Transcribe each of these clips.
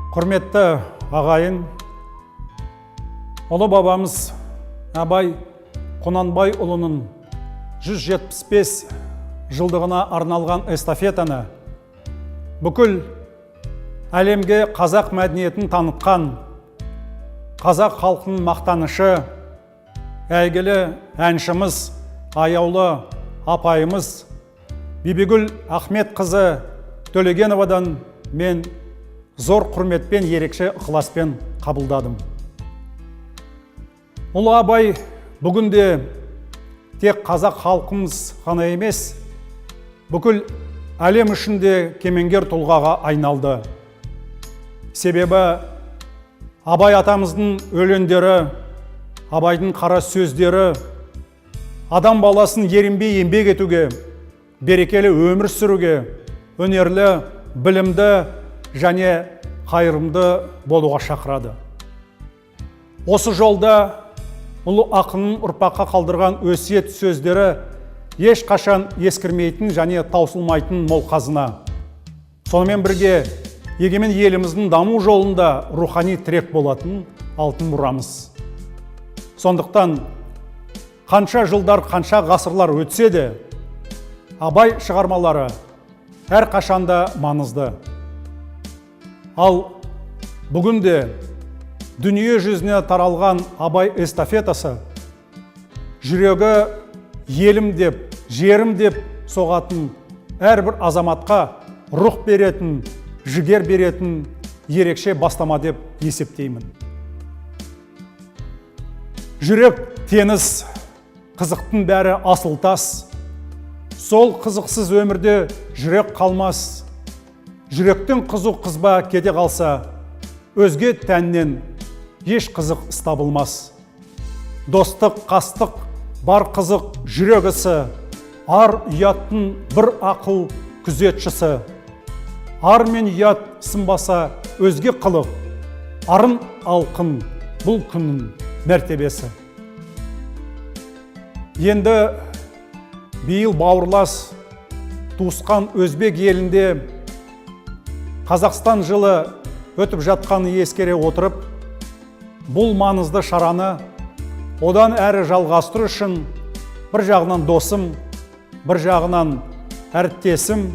Құрметті ағайын, ұлы бабамыз Абай Құнанбайұлының 175 жылдығына арналған эстафетаны бүкіл әлемге қазақ мәдениетін танытқан қазақ халқының мақтанышы, әйгілі әншіміз, аяулы апайымыз Бибігүл Ахметқызы Төлегеновадан мен зор құрметпен, ерекше ықыласпен қабылдадым. Ұлы Абай бүгінде тек қазақ халқымыз ғана емес, бүкіл әлем ішінде кемеңгер тұлғаға айналды. Себебі Абай атамыздың өлеңдері, Абайдың қара сөздері адам баласын ерінбей еңбек етуге, берекелі өмір сүруге, өнерлі, білімді және қайырымды болуға шақырады. Осы жолда ұлы ақынның ұрпаққа қалдырған өсиет сөздері ешқашан ескірмейтін және таусылмайтын мол қазына. Сонымен бірге егемен еліміздің даму жолында рухани тірек болатын алтын мұрамыз. Сондықтан қанша жылдар, қанша ғасырлар өтсе де, Абай шығармалары әр қашанда маңызды. Ал бүгінде дүние жүзіне таралған Абай эстафетасы жүрегі елім деп, жерім деп соғатын әрбір азаматқа рух беретін, жігер беретін ерекше бастама деп есептеймін. Жүрек теңіз, қызықтың бәрі асыл тас. Сол қызықсыз өмірде жүрек қалмас. Жүректің қызу қызба кете қалса, өзге тәннен еш қызық табылмас. Достық, қастық, бар қызық жүрегісі, ар ұяттың бір ақыл күзетшісі. Ар мен ұят сынбаса өзге қылық, арын алқын бұл күннің мәртебесі. Енді биыл бауырлас туысқан өзбек елінде Қазақстан жылы өтіп жатқаны ескере отырып, бұл маңызды шараны одан әрі жалғастыру үшін бір жағынан досым, бір жағынан әріптесім,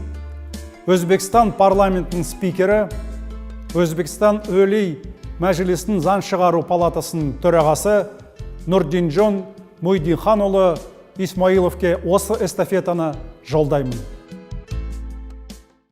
Өзбекстан парламентінің спикері, Өзбекстан Өлий Мәжілісінің заң шығару палатасының төрағасы Нұрдинжон Мойдинханұлы Исмаиловке осы эстафетаны жолдаймын.